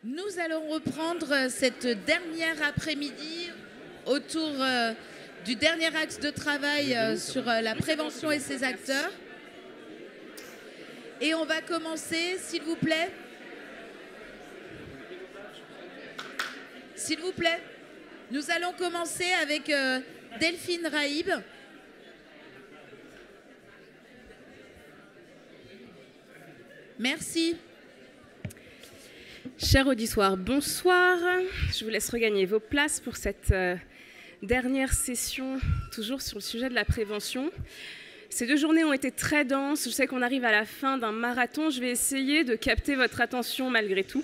Nous allons reprendre cette dernière après-midi autour du dernier axe de travail sur la prévention et ses acteurs. Et on va commencer, s'il vous plaît. S'il vous plaît. Nous allons commencer avec Delphine Raïb. Merci. Chers auditoires, bonsoir. Je vous laisse regagner vos places pour cette dernière session, toujours sur le sujet de la prévention. Ces 2 journées ont été très denses. Je sais qu'on arrive à la fin d'un marathon. Je vais essayer de capter votre attention malgré tout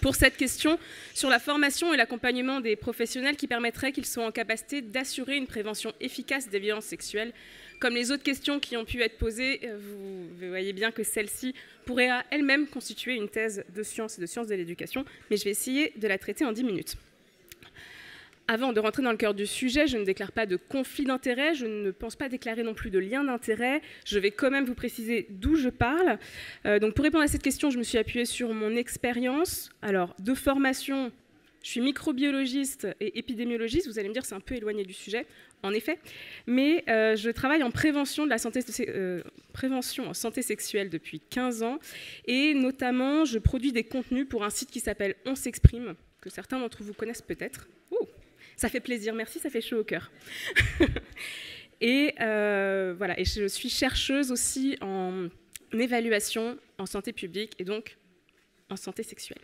pour cette question sur la formation et l'accompagnement des professionnels qui permettraient qu'ils soient en capacité d'assurer une prévention efficace des violences sexuelles. Comme les autres questions qui ont pu être posées, vous voyez bien que celle-ci pourrait à elle-même constituer une thèse de sciences et de sciences de l'éducation, mais je vais essayer de la traiter en 10 minutes. Avant de rentrer dans le cœur du sujet, je ne déclare pas de conflit d'intérêt, je ne pense pas déclarer non plus de lien d'intérêt. Je vais quand même vous préciser d'où je parle. Donc pour répondre à cette question, je me suis appuyée sur mon expérience. Alors, de formation, je suis microbiologiste et épidémiologiste. Vous allez me dire, c'est un peu éloigné du sujet, en effet. Mais je travaille en prévention de la santé, prévention en santé sexuelle depuis 15 ans. Et notamment, je produis des contenus pour un site qui s'appelle On s'exprime, que certains d'entre vous connaissent peut-être. Ça fait plaisir, merci, ça fait chaud au cœur. Et voilà, et je suis chercheuse aussi en évaluation en santé publique et donc en santé sexuelle.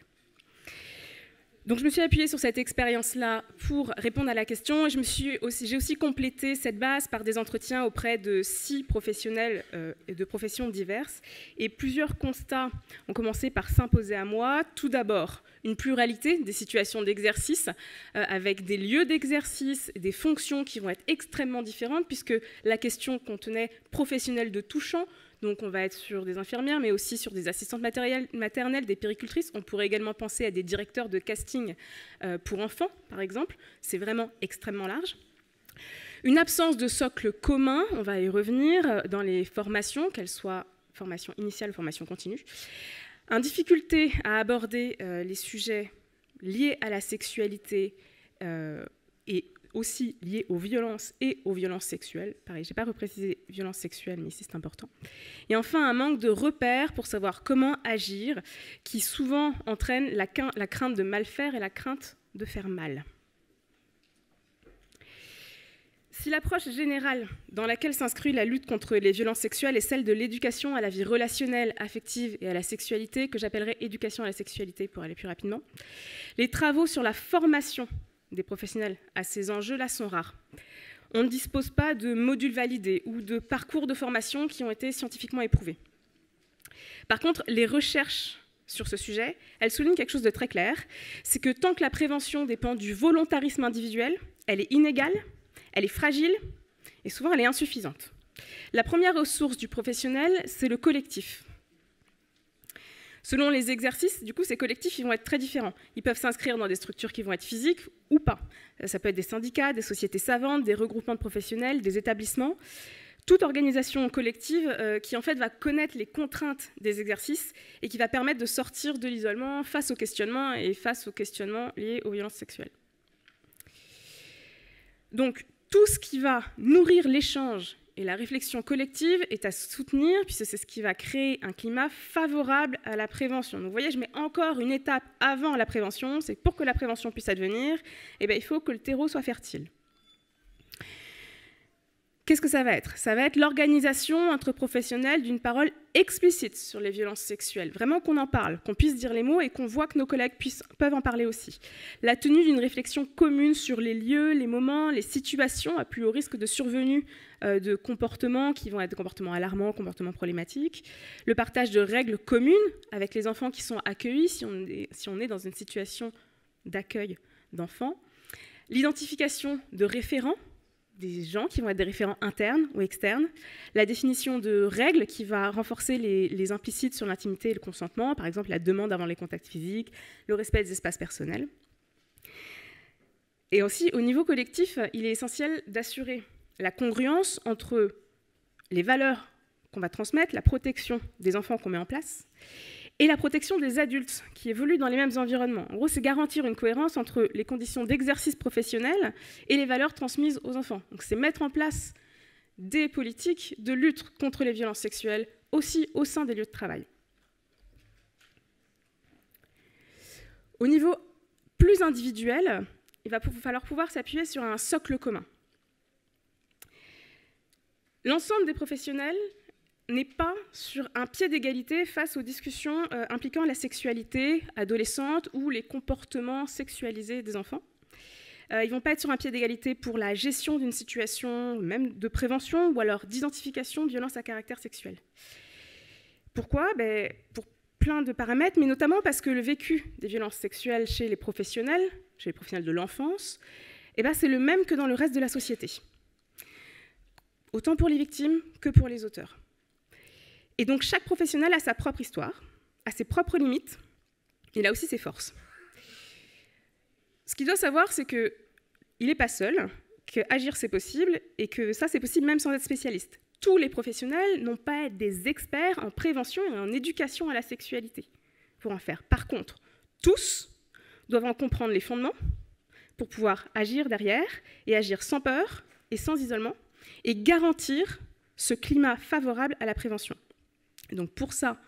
Donc je me suis appuyée sur cette expérience-là pour répondre à la question et j'ai aussi complété cette base par des entretiens auprès de 6 professionnels de professions diverses. Et plusieurs constats ont commencé par s'imposer à moi. Tout d'abord, une pluralité des situations d'exercice avec des lieux d'exercice, des fonctions qui vont être extrêmement différentes puisque la question contenait professionnels de tout champ. Donc on va être sur des infirmières, mais aussi sur des assistantes maternelles, des puéricultrices. On pourrait également penser à des directeurs de casting pour enfants, par exemple. C'est vraiment extrêmement large. Une absence de socle commun, on va y revenir, dans les formations, qu'elles soient formation initiale ou formation continue. Une difficulté à aborder les sujets liés à la sexualité et aussi liés aux violences et aux violences sexuelles. Pareil, je n'ai pas reprécisé violences sexuelles, mais ici c'est important. Et enfin, un manque de repères pour savoir comment agir, qui souvent entraîne la crainte de mal faire et la crainte de faire mal. Si l'approche générale dans laquelle s'inscrit la lutte contre les violences sexuelles est celle de l'éducation à la vie relationnelle, affective et à la sexualité, que j'appellerais éducation à la sexualité pour aller plus rapidement, les travaux sur la formation des professionnels à ces enjeux-là sont rares. On ne dispose pas de modules validés ou de parcours de formation qui ont été scientifiquement éprouvés. Par contre, les recherches sur ce sujet, elles soulignent quelque chose de très clair, c'est que tant que la prévention dépend du volontarisme individuel, elle est inégale, elle est fragile et souvent elle est insuffisante. La première ressource du professionnel, c'est le collectif. Selon les exercices, du coup, ces collectifs ils vont être très différents. Ils peuvent s'inscrire dans des structures qui vont être physiques ou pas. Ça peut être des syndicats, des sociétés savantes, des regroupements de professionnels, des établissements. Toute organisation collective qui, en fait, va connaître les contraintes des exercices et qui va permettre de sortir de l'isolement face aux questionnements et face aux questionnements liés aux violences sexuelles. Donc, tout ce qui va nourrir l'échange et la réflexion collective est à soutenir, puisque c'est ce qui va créer un climat favorable à la prévention. Donc, vous voyez, je mets encore une étape avant la prévention, c'est que pour que la prévention puisse advenir, eh bien, il faut que le terreau soit fertile. Qu'est-ce que ça va être? Ça va être l'organisation entre professionnels d'une parole explicite sur les violences sexuelles. Vraiment qu'on en parle, qu'on puisse dire les mots et qu'on voit que nos collègues peuvent en parler aussi. La tenue d'une réflexion commune sur les lieux, les moments, les situations à plus haut risque de survenue de comportements qui vont être des comportements alarmants, comportements problématiques. Le partage de règles communes avec les enfants qui sont accueillis si on est dans une situation d'accueil d'enfants. L'identification de référents, des gens qui vont être des référents internes ou externes, la définition de règles qui va renforcer les implicites sur l'intimité et le consentement, par exemple la demande avant les contacts physiques, le respect des espaces personnels. Et aussi, au niveau collectif, il est essentiel d'assurer la congruence entre les valeurs qu'on va transmettre, la protection des enfants qu'on met en place, et la protection des adultes qui évoluent dans les mêmes environnements. En gros, c'est garantir une cohérence entre les conditions d'exercice professionnel et les valeurs transmises aux enfants. Donc, c'est mettre en place des politiques de lutte contre les violences sexuelles aussi au sein des lieux de travail. Au niveau plus individuel, il va falloir pouvoir s'appuyer sur un socle commun. L'ensemble des professionnels n'est pas sur un pied d'égalité face aux discussions impliquant la sexualité adolescente ou les comportements sexualisés des enfants. Ils ne vont pas être sur un pied d'égalité pour la gestion d'une situation, même de prévention, ou alors d'identification de violences à caractère sexuel. Pourquoi ? Pour plein de paramètres, mais notamment parce que le vécu des violences sexuelles chez les professionnels de l'enfance, c'est le même que dans le reste de la société. Autant pour les victimes que pour les auteurs. Et donc chaque professionnel a sa propre histoire, a ses propres limites, il a aussi ses forces. Ce qu'il doit savoir, c'est qu'il n'est pas seul, qu'agir c'est possible, et que ça c'est possible même sans être spécialiste. Tous les professionnels n'ont pas à être des experts en prévention et en éducation à la sexualité pour en faire. Par contre, tous doivent en comprendre les fondements pour pouvoir agir derrière, et agir sans peur et sans isolement, et garantir ce climat favorable à la prévention. Et donc pour ça,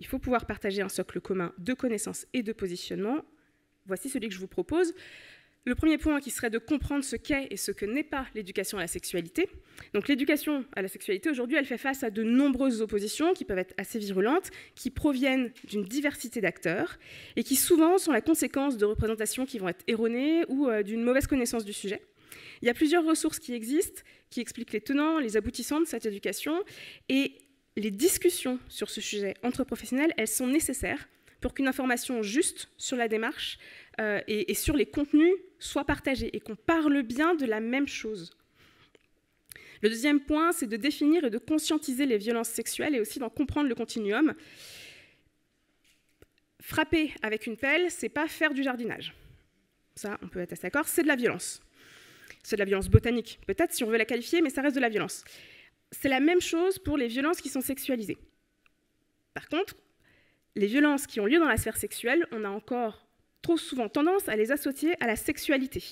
il faut pouvoir partager un socle commun de connaissances et de positionnement. Voici celui que je vous propose. Le premier point qui serait de comprendre ce qu'est et ce que n'est pas l'éducation à la sexualité. Donc l'éducation à la sexualité, aujourd'hui, elle fait face à de nombreuses oppositions qui peuvent être assez virulentes, qui proviennent d'une diversité d'acteurs et qui souvent sont la conséquence de représentations qui vont être erronées ou d'une mauvaise connaissance du sujet. Il y a plusieurs ressources qui existent, qui expliquent les tenants, les aboutissants de cette éducation, et les discussions sur ce sujet entre professionnels, elles sont nécessaires pour qu'une information juste sur la démarche et sur les contenus soit partagée et qu'on parle bien de la même chose. Le deuxième point, c'est de définir et de conscientiser les violences sexuelles et aussi d'en comprendre le continuum. Frapper avec une pelle, c'est pas faire du jardinage. Ça, on peut être assez d'accord, c'est de la violence. C'est de la violence botanique, peut-être si on veut la qualifier, mais ça reste de la violence. C'est la même chose pour les violences qui sont sexualisées. Par contre, les violences qui ont lieu dans la sphère sexuelle, on a encore trop souvent tendance à les associer à la sexualité.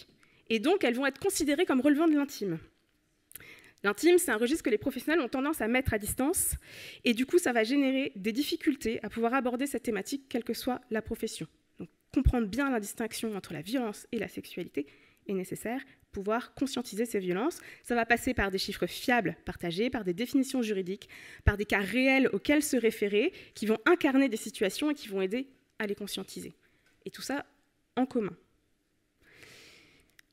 Et donc, elles vont être considérées comme relevant de l'intime. L'intime, c'est un registre que les professionnels ont tendance à mettre à distance, et du coup, ça va générer des difficultés à pouvoir aborder cette thématique, quelle que soit la profession. Donc, comprendre bien la distinction entre la violence et la sexualité est nécessaire. Pouvoir conscientiser ces violences. Ça va passer par des chiffres fiables partagés, par des définitions juridiques, par des cas réels auxquels se référer, qui vont incarner des situations et qui vont aider à les conscientiser. Et tout ça en commun.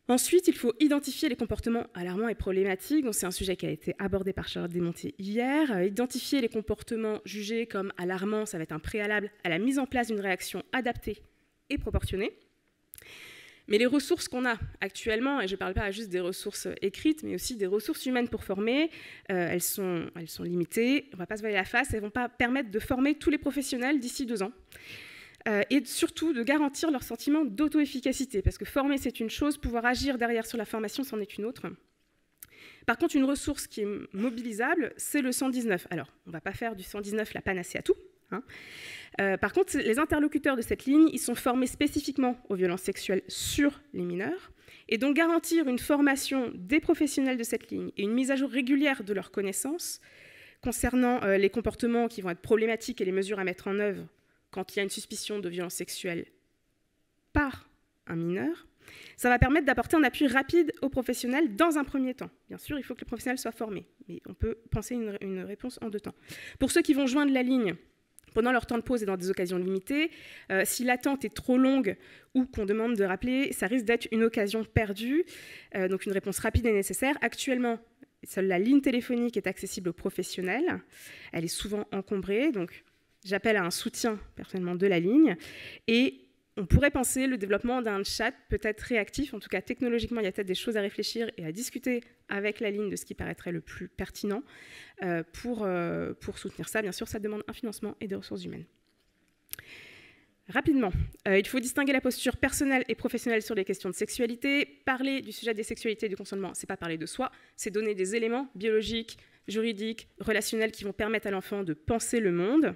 Ensuite, il faut identifier les comportements alarmants et problématiques. Donc, c'est un sujet qui a été abordé par Charlotte Desmontiers hier. Identifier les comportements jugés comme alarmants, ça va être un préalable à la mise en place d'une réaction adaptée et proportionnée. Mais les ressources qu'on a actuellement, et je ne parle pas juste des ressources écrites, mais aussi des ressources humaines pour former, elles sont limitées, on ne va pas se voiler la face, elles ne vont pas permettre de former tous les professionnels d'ici 2 ans. Et surtout de garantir leur sentiment d'auto-efficacité, parce que former c'est une chose, pouvoir agir derrière sur la formation c'en est une autre. Par contre, une ressource qui est mobilisable, c'est le 119. Alors, on ne va pas faire du 119 la panacée à tout. Par contre, les interlocuteurs de cette ligne, ils sont formés spécifiquement aux violences sexuelles sur les mineurs, et donc garantir une formation des professionnels de cette ligne et une mise à jour régulière de leurs connaissances concernant les comportements qui vont être problématiques et les mesures à mettre en œuvre quand il y a une suspicion de violence sexuelle par un mineur, ça va permettre d'apporter un appui rapide aux professionnels dans un premier temps. Bien sûr, il faut que le professionnel soit formé, mais on peut penser une réponse en 2 temps. Pour ceux qui vont joindre la ligne pendant leur temps de pause et dans des occasions limitées, si l'attente est trop longue ou qu'on demande de rappeler, ça risque d'être une occasion perdue. Donc une réponse rapide est nécessaire. Actuellement, seule la ligne téléphonique est accessible aux professionnels. Elle est souvent encombrée, donc j'appelle à un soutien personnellement de la ligne. Et on pourrait penser le développement d'un chat peut-être réactif, en tout cas technologiquement, il y a peut-être des choses à réfléchir et à discuter avec la ligne de ce qui paraîtrait le plus pertinent pour soutenir ça. Bien sûr, ça demande un financement et des ressources humaines. Rapidement, il faut distinguer la posture personnelle et professionnelle sur les questions de sexualité. Parler du sujet des sexualités et du consentement, c'est pas parler de soi, c'est donner des éléments biologiques, juridiques, relationnels qui vont permettre à l'enfant de penser le monde.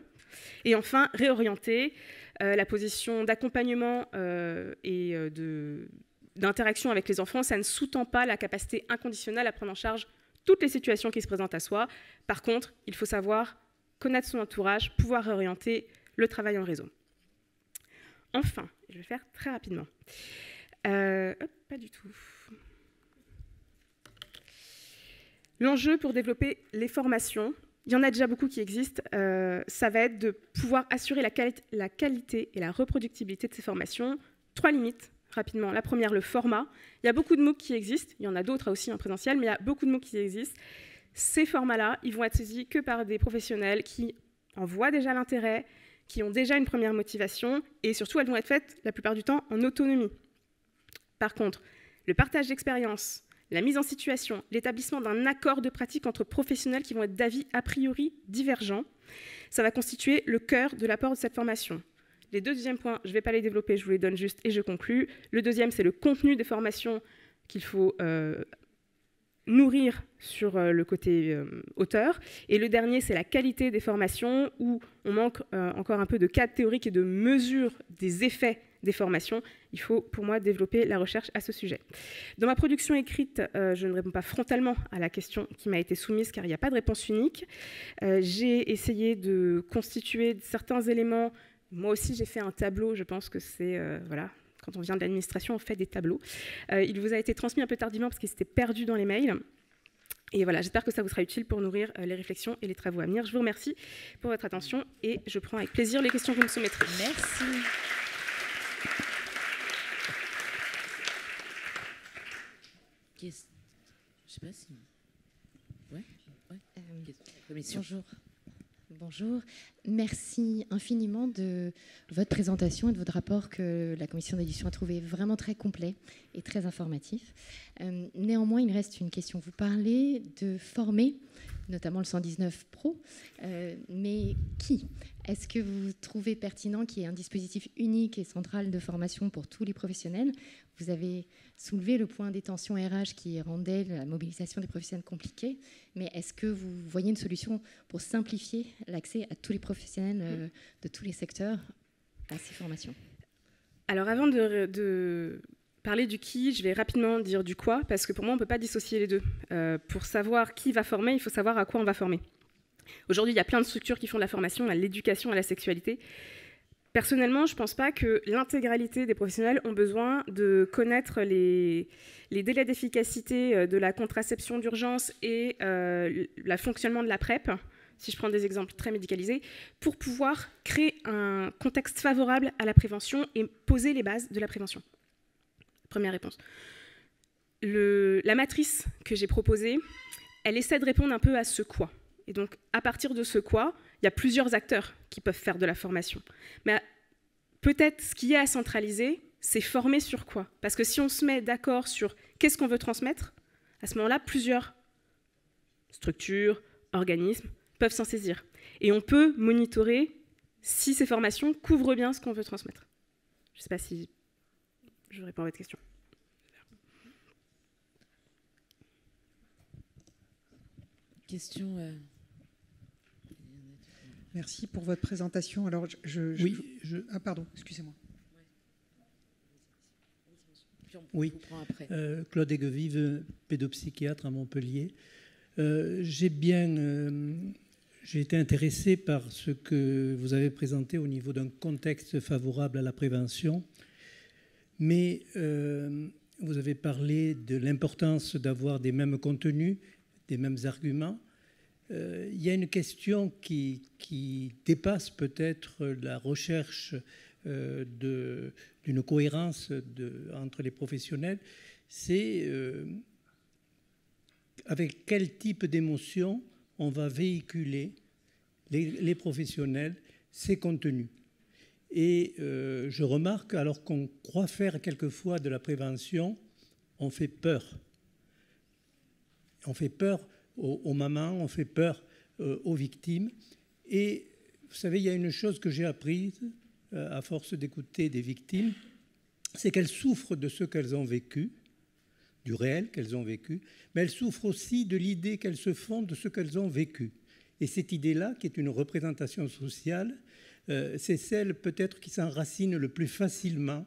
Et enfin, réorienter la position d'accompagnement et d'interaction avec les enfants, ça ne sous-tend pas la capacité inconditionnelle à prendre en charge toutes les situations qui se présentent à soi. Par contre, il faut savoir connaître son entourage, pouvoir réorienter le travail en réseau. Enfin, je vais faire très rapidement. Pas du tout. L'enjeu pour développer les formations, il y en a déjà beaucoup qui existent, ça va être de pouvoir assurer la qualité et la reproductibilité de ces formations. 3 limites, rapidement. La première, le format. Il y a beaucoup de MOOC qui existent, il y en a d'autres aussi en présentiel, mais il y a beaucoup de MOOC qui existent. Ces formats-là, ils vont être saisis que par des professionnels qui en voient déjà l'intérêt, qui ont déjà une première motivation, et surtout, elles vont être faites la plupart du temps en autonomie. Par contre, le partage d'expérience, la mise en situation, l'établissement d'un accord de pratique entre professionnels qui vont être d'avis a priori divergents, ça va constituer le cœur de l'apport de cette formation. Les deux deuxièmes points, je ne vais pas les développer, je vous les donne juste et je conclus. Le deuxième, c'est le contenu des formations qu'il faut nourrir sur le côté auteur. Et le dernier, c'est la qualité des formations, où on manque encore un peu de cadre théorique et de mesure des effets des formations. Il faut, pour moi, développer la recherche à ce sujet. Dans ma production écrite, je ne réponds pas frontalement à la question qui m'a été soumise, car il n'y a pas de réponse unique. J'ai essayé de constituer certains éléments. Moi aussi, j'ai fait un tableau. Je pense que c'est... voilà. Quand on vient de l'administration, on fait des tableaux. Il vous a été transmis un peu tardivement parce qu'il s'était perdu dans les mails. Et voilà, j'espère que ça vous sera utile pour nourrir les réflexions et les travaux à venir. Je vous remercie pour votre attention et je prends avec plaisir les questions que vous me soumettrez. Merci. Je ne sais pas si... Ouais. Bonjour. Bonjour. Merci infiniment de votre présentation et de votre rapport que la commission d'édition a trouvé vraiment très complet et très informatif. Néanmoins, il me reste une question. Vous parlez de former, notamment le 119 Pro, mais qui ? Est-ce que vous trouvez pertinent qu'il y ait un dispositif unique et central de formation pour tous les professionnels ? Vous avez soulevé le point des tensions RH qui rendait la mobilisation des professionnels compliquée, mais est-ce que vous voyez une solution pour simplifier l'accès à tous les professionnels de tous les secteurs à ces formations ? Alors avant de parler du qui, je vais rapidement dire du quoi, parce que pour moi, on ne peut pas dissocier les deux. Pour savoir qui va former, il faut savoir à quoi on va former. Aujourd'hui, il y a plein de structures qui font de la formation à l'éducation, à la sexualité. Personnellement, je ne pense pas que l'intégralité des professionnels ont besoin de connaître les délais d'efficacité de la contraception d'urgence et le fonctionnement de la PrEP, si je prends des exemples très médicalisés, pour pouvoir créer un contexte favorable à la prévention et poser les bases de la prévention. Première réponse. La matrice que j'ai proposée, elle essaie de répondre un peu à ce quoi. Et donc, à partir de ce quoi, il y a plusieurs acteurs qui peuvent faire de la formation. Mais peut-être ce qui est à centraliser, c'est former sur quoi ? Parce que si on se met d'accord sur qu'est-ce qu'on veut transmettre, à ce moment-là, plusieurs structures, organismes peuvent s'en saisir. Et on peut monitorer si ces formations couvrent bien ce qu'on veut transmettre. Je ne sais pas si je réponds à votre question. Question... Merci pour votre présentation. Alors, Ah, pardon, excusez-moi. Oui, Claude Aiguevive, pédopsychiatre à Montpellier. J'ai été intéressé par ce que vous avez présenté au niveau d'un contexte favorable à la prévention, mais vous avez parlé de l'importance d'avoir des mêmes contenus, des mêmes arguments. Il y a une question qui dépasse peut-être la recherche d'une cohérence entre les professionnels, c'est avec quel type d'émotion on va véhiculer les professionnels ces contenus. Et je remarque, alors qu'on croit faire quelquefois de la prévention, on fait peur. On fait peur aux mamans, on fait peur aux victimes. Et vous savez, il y a une chose que j'ai apprise à force d'écouter des victimes, c'est qu'elles souffrent de ce qu'elles ont vécu, du réel qu'elles ont vécu, mais elles souffrent aussi de l'idée qu'elles se font de ce qu'elles ont vécu. Et cette idée-là, qui est une représentation sociale, c'est celle peut-être qui s'enracine le plus facilement.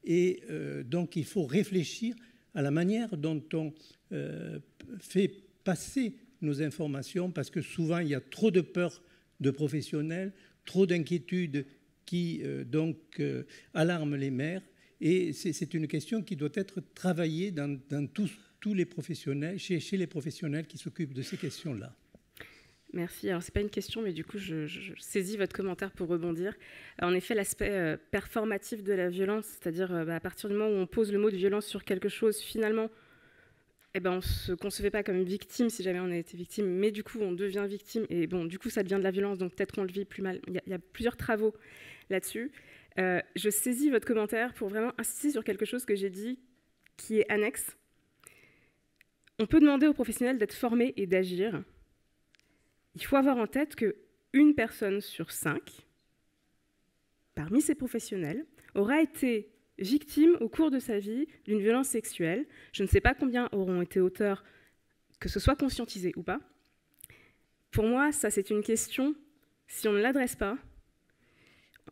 Et donc il faut réfléchir à la manière dont on fait passer nos informations, parce que souvent il y a trop de peur de professionnels, trop d'inquiétudes qui alarment les mères. Et c'est une question qui doit être travaillée dans tous les professionnels, chez les professionnels qui s'occupent de ces questions-là. Merci. Alors, ce n'est pas une question, mais du coup, je saisis votre commentaire pour rebondir. En effet, l'aspect performatif de la violence, c'est-à-dire à partir du moment où on pose le mot de violence sur quelque chose, finalement, on ne se concevait pas comme victime si jamais on a été victime, mais du coup, on devient victime, et bon, du coup, ça devient de la violence, donc peut-être qu'on le vit plus mal. Il y a plusieurs travaux là-dessus. Je saisis votre commentaire pour vraiment insister sur quelque chose que j'ai dit, qui est annexe. On peut demander aux professionnels d'être formés et d'agir. Il faut avoir en tête qu'une personne sur 5, parmi ces professionnels, aura été victime au cours de sa vie d'une violence sexuelle. Je ne sais pas combien auront été auteurs, que ce soit conscientisé ou pas. Pour moi, ça, c'est une question, si on ne l'adresse pas,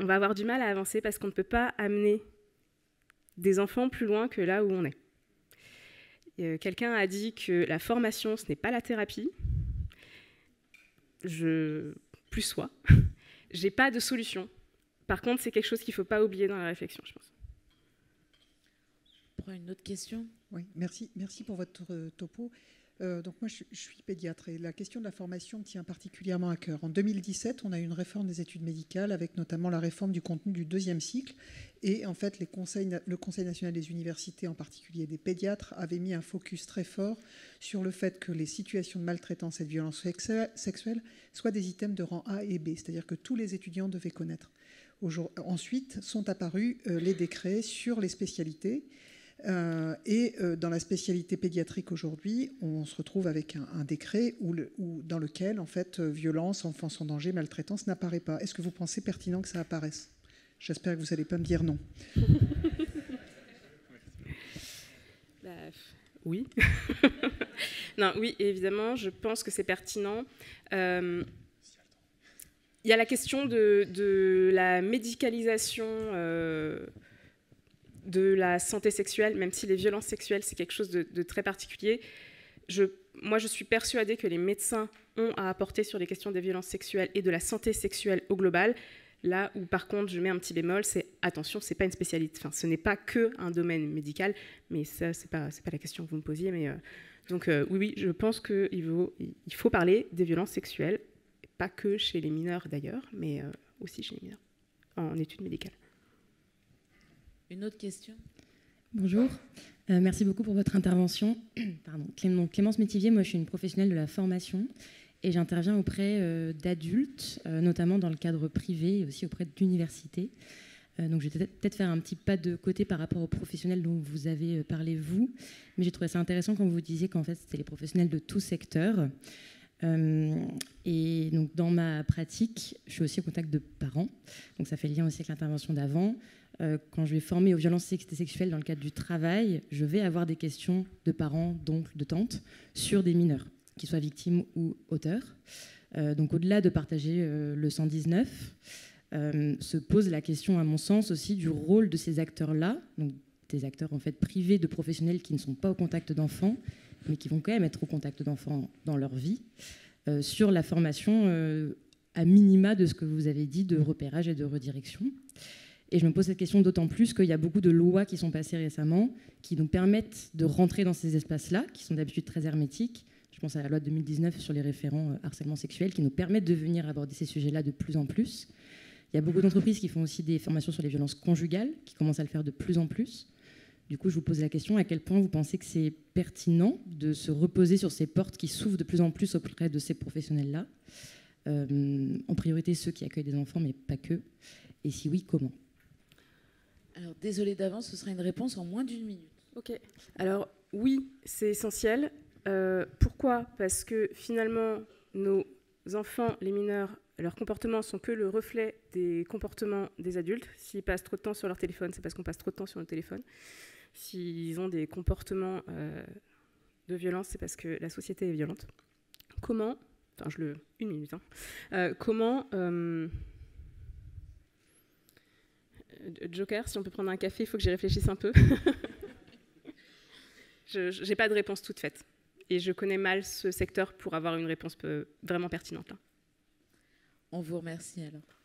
on va avoir du mal à avancer parce qu'on ne peut pas amener des enfants plus loin que là où on est. Quelqu'un a dit que la formation, ce n'est pas la thérapie. Plus soi. J'ai pas de solution. Par contre, c'est quelque chose qu'il ne faut pas oublier dans la réflexion, je pense. On prend une autre question. Oui, merci pour votre topo. Donc moi, je suis pédiatre et la question de la formation me tient particulièrement à cœur. En 2017, on a eu une réforme des études médicales avec notamment la réforme du contenu du 2e cycle. Et en fait, le Conseil national des universités, en particulier des pédiatres, avait mis un focus très fort sur le fait que les situations de maltraitance et de violence sexuelle soient des items de rang A et B, c'est-à-dire que tous les étudiants devaient connaître. Ensuite sont apparus les décrets sur les spécialités. Dans la spécialité pédiatrique aujourd'hui, on se retrouve avec un décret dans lequel, en fait, violence, enfance en danger, maltraitance n'apparaît pas. Est-ce que vous pensez pertinent que ça apparaisse ? J'espère que vous n'allez pas me dire non. Oui. Non, oui, évidemment, je pense que c'est pertinent. Il y a la question de la médicalisation de la santé sexuelle, même si les violences sexuelles, c'est quelque chose de très particulier. Moi, je suis persuadée que les médecins ont à apporter sur les questions des violences sexuelles et de la santé sexuelle au global. Là où, par contre, je mets un petit bémol, c'est attention, c'est pas une spécialité. Enfin, ce n'est pas qu'un domaine médical, mais ça, c'est pas la question que vous me posiez. Mais donc, oui, je pense qu'il faut parler des violences sexuelles, pas que chez les mineurs d'ailleurs, mais aussi chez les mineurs, en études médicales. Une autre question ? Bonjour, merci beaucoup pour votre intervention. Pardon. Clémence Métivier, moi je suis une professionnelle de la formation et j'interviens auprès d'adultes, notamment dans le cadre privé et aussi auprès d'universités. Donc je vais peut-être faire un petit pas de côté par rapport aux professionnels dont vous avez parlé vous, mais j'ai trouvé ça intéressant quand vous disiez qu'en fait c'était les professionnels de tout secteur. Et donc dans ma pratique, je suis aussi au contact de parents, donc ça fait lien aussi avec l'intervention d'avant. Quand je vais former aux violences sexuelles dans le cadre du travail, je vais avoir des questions de parents, d'oncles, de tantes sur des mineurs, qu'ils soient victimes ou auteurs. Donc au-delà de partager le 119, se pose la question, à mon sens, aussi du rôle de ces acteurs-là, donc des acteurs en fait privés de professionnels qui ne sont pas au contact d'enfants, mais qui vont quand même être au contact d'enfants dans leur vie, sur la formation à minima de ce que vous avez dit de repérage et de redirection. Et je me pose cette question d'autant plus qu'il y a beaucoup de lois qui sont passées récemment qui nous permettent de rentrer dans ces espaces-là, qui sont d'habitude très hermétiques. Je pense à la loi de 2019 sur les référents harcèlement sexuel, qui nous permettent de venir aborder ces sujets-là de plus en plus. Il y a beaucoup d'entreprises qui font aussi des formations sur les violences conjugales, qui commencent à le faire de plus en plus. Du coup, je vous pose la question, à quel point vous pensez que c'est pertinent de se reposer sur ces portes qui s'ouvrent de plus en plus auprès de ces professionnels-là, en priorité ceux qui accueillent des enfants, mais pas que. Et si oui, comment ? Alors, désolée d'avance, ce sera une réponse en moins d'1 minute. Ok. Alors, oui, c'est essentiel. Pourquoi ? Parce que finalement, nos enfants, les mineurs, leurs comportements sont que le reflet des comportements des adultes. S'ils passent trop de temps sur leur téléphone, c'est parce qu'on passe trop de temps sur notre téléphone. S'ils ont des comportements de violence, c'est parce que la société est violente. Comment enfin une minute, hein. Comment... Joker, si on peut prendre un café, il faut que j'y réfléchisse un peu. Je n'ai pas de réponse toute faite. Et je connais mal ce secteur pour avoir une réponse vraiment pertinente. Là. On vous remercie alors.